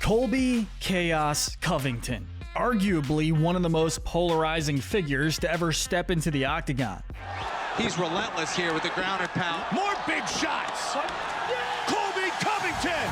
Colby Chaos Covington, arguably one of the most polarizing figures to ever step into the Octagon. He's relentless here with the ground and pound. More big shots. Colby Covington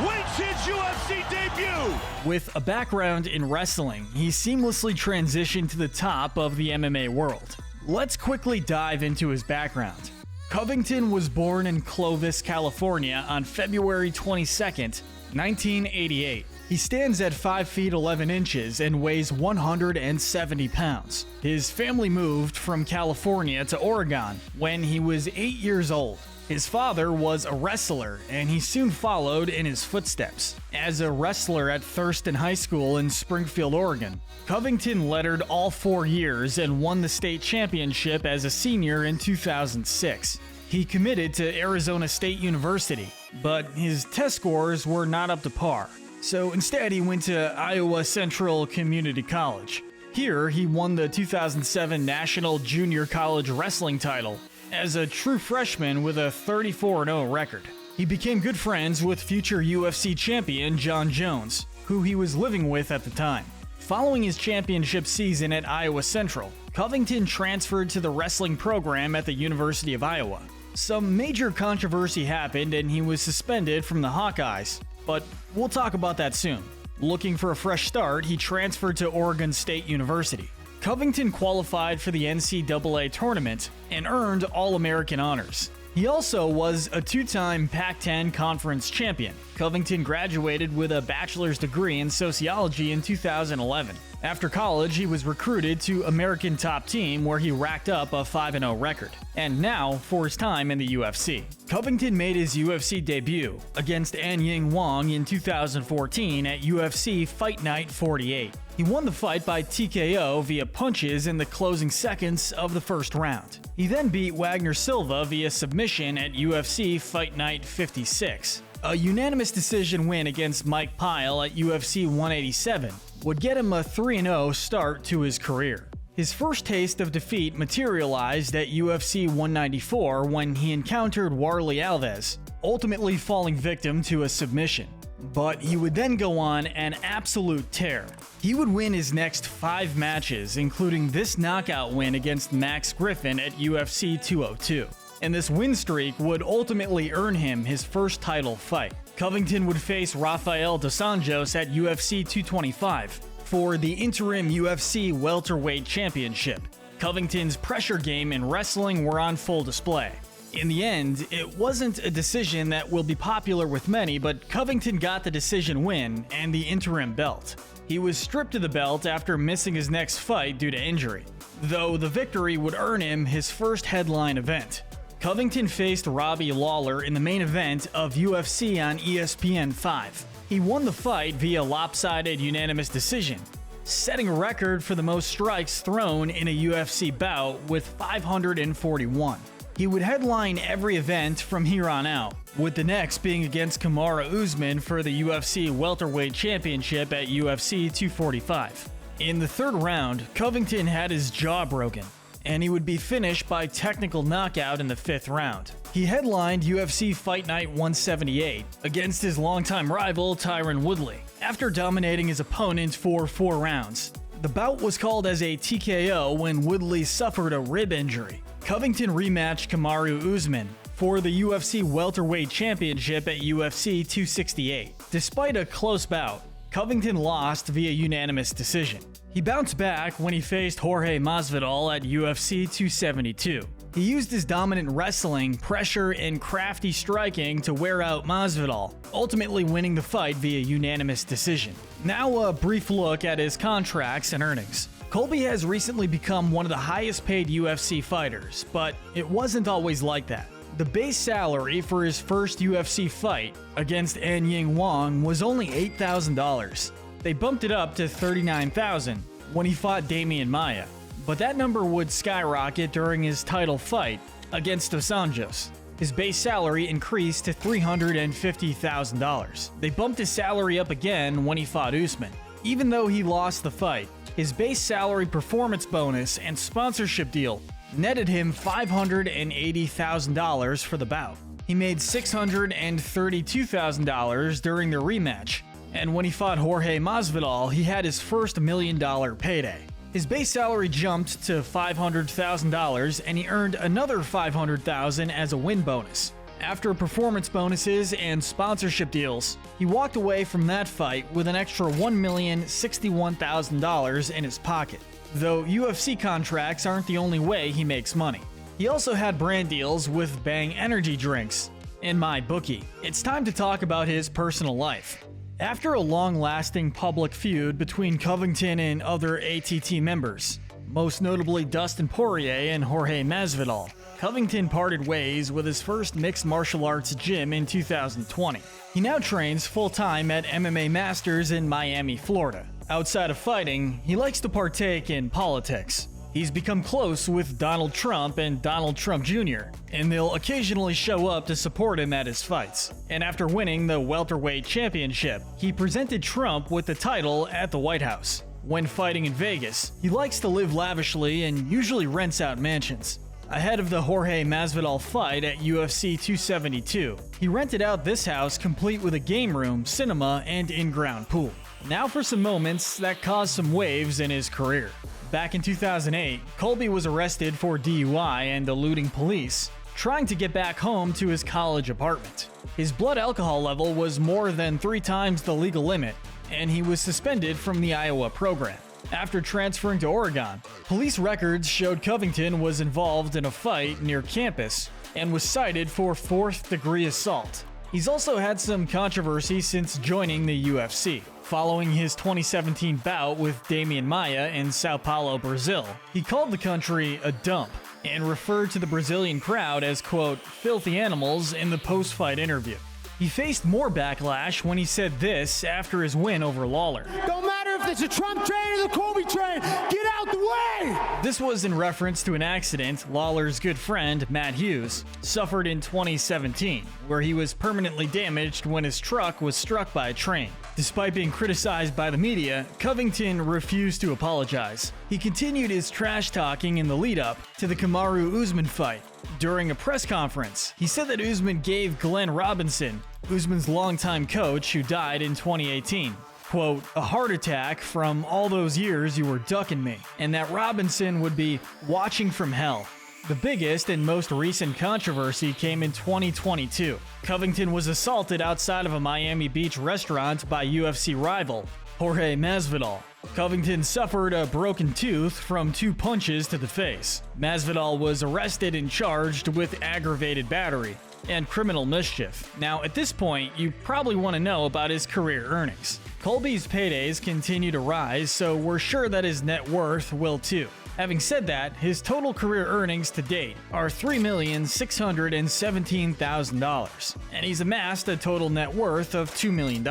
wins his UFC debut. With a background in wrestling, he seamlessly transitioned to the top of the MMA world. Let's quickly dive into his background. Covington was born in Clovis, California on February 22nd, 1988. He stands at 5 feet 11 inches and weighs 170 pounds. His family moved from California to Oregon when he was 8 years old. His father was a wrestler, and he soon followed in his footsteps. As a wrestler at Thurston High School in Springfield, Oregon, Covington lettered all 4 years and won the state championship as a senior in 2006. He committed to Arizona State University, but his test scores were not up to par. So instead, he went to Iowa Central Community College. Here, he won the 2007 National Junior College Wrestling title as a true freshman with a 34-0 record. He became good friends with future UFC champion John Jones, who he was living with at the time. Following his championship season at Iowa Central, Covington transferred to the wrestling program at the University of Iowa. Some major controversy happened and he was suspended from the Hawkeyes, but we'll talk about that soon. Looking for a fresh start, he transferred to Oregon State University. Covington qualified for the NCAA tournament and earned All-American honors. He also was a two-time Pac-10 Conference champion. Covington graduated with a bachelor's degree in sociology in 2011. After college, he was recruited to American Top Team, where he racked up a 5-0 record. And now, for his time in the UFC. Covington made his UFC debut against Anying Wong in 2014 at UFC Fight Night 48. He won the fight by TKO via punches in the closing seconds of the first round. He then beat Wagner Silva via submission at UFC Fight Night 56. A unanimous decision win against Mike Pyle at UFC 187 would get him a 3-0 start to his career. His first taste of defeat materialized at UFC 194 when he encountered Warlley Alves, ultimately falling victim to a submission. But he would then go on an absolute tear. He would win his next 5 matches, including this knockout win against Max Griffin at UFC 202. And this win streak would ultimately earn him his first title fight. Covington would face Rafael dos Anjos at UFC 225 for the interim UFC welterweight championship. Covington's pressure game and wrestling were on full display. In the end, it wasn't a decision that will be popular with many, but Covington got the decision win and the interim belt. He was stripped of the belt after missing his next fight due to injury, though the victory would earn him his first headline event. Covington faced Robbie Lawler in the main event of UFC on ESPN 5. He won the fight via lopsided unanimous decision, setting a record for the most strikes thrown in a UFC bout with 541. He would headline every event from here on out, with the next being against Kamaru Usman for the UFC welterweight championship at UFC 245. In the third round, Covington had his jaw broken, and he would be finished by technical knockout in the 5th round. He headlined UFC Fight Night 178 against his longtime rival Tyron Woodley, after dominating his opponent for 4 rounds. The bout was called as a TKO when Woodley suffered a rib injury. Covington rematched Kamaru Usman for the UFC welterweight championship at UFC 268. Despite a close bout, Covington lost via unanimous decision. He bounced back when he faced Jorge Masvidal at UFC 272. He used his dominant wrestling, pressure, and crafty striking to wear out Masvidal, ultimately winning the fight via unanimous decision. Now a brief look at his contracts and earnings. Colby has recently become one of the highest paid UFC fighters, but it wasn't always like that. The base salary for his first UFC fight against Anying Wong was only $8,000. They bumped it up to $39,000 when he fought Damian Maia, but that number would skyrocket during his title fight against dos Anjos. His base salary increased to $350,000. They bumped his salary up again when he fought Usman. Even though he lost the fight, his base salary, performance bonus, and sponsorship deal netted him $580,000 for the bout. He made $632,000 during the rematch, And when he fought Jorge Masvidal, he had his first $1 million payday. His base salary jumped to $500,000, and he earned another $500,000 as a win bonus. After performance bonuses and sponsorship deals, he walked away from that fight with an extra $1,061,000 in his pocket. Though UFC contracts aren't the only way he makes money. He also had brand deals with Bang energy drinks and MyBookie. It's time to talk about his personal life. After a long-lasting public feud between Covington and other ATT members, most notably Dustin Poirier and Jorge Masvidal, Covington parted ways with his first mixed martial arts gym in 2020. He now trains full-time at MMA Masters in Miami, Florida. Outside of fighting, he likes to partake in politics. He's become close with Donald Trump and Donald Trump Jr., and they'll occasionally show up to support him at his fights. And after winning the welterweight championship, he presented Trump with the title at the White House. When fighting in Vegas, he likes to live lavishly and usually rents out mansions. Ahead of the Jorge Masvidal fight at UFC 272, he rented out this house complete with a game room, cinema, and in-ground pool. Now for some moments that caused some waves in his career. Back in 2008, Colby was arrested for DUI and eluding police, trying to get back home to his college apartment. His blood alcohol level was more than 3 times the legal limit, and he was suspended from the Iowa program. After transferring to Oregon, police records showed Covington was involved in a fight near campus and was cited for 4th-degree assault. He's also had some controversy since joining the UFC. Following his 2017 bout with Damian Maia in Sao Paulo, Brazil, he called the country a dump and referred to the Brazilian crowd as, quote, filthy animals in the post-fight interview. He faced more backlash when he said this after his win over Lawler. Don't matter if it's a Trump train or the Colby train, get out the way! This was in reference to an accident Lawler's good friend, Matt Hughes, suffered in 2017, where he was permanently damaged when his truck was struck by a train. Despite being criticized by the media, Covington refused to apologize. He continued his trash-talking in the lead-up to the Kamaru Usman fight. During a press conference, he said that Usman gave Glenn Robinson, Usman's longtime coach who died in 2018, quote, a heart attack from all those years you were ducking me, and that Robinson would be watching from hell. The biggest and most recent controversy came in 2022. Covington was assaulted outside of a Miami Beach restaurant by UFC rival Jorge Masvidal. Covington suffered a broken tooth from 2 punches to the face. Masvidal was arrested and charged with aggravated battery and criminal mischief. Now, at this point, you probably want to know about his career earnings. Colby's paydays continue to rise, so we're sure that his net worth will too. Having said that, his total career earnings to date are $3,617,000, and he's amassed a total net worth of $2 million.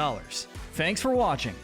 Thanks for watching.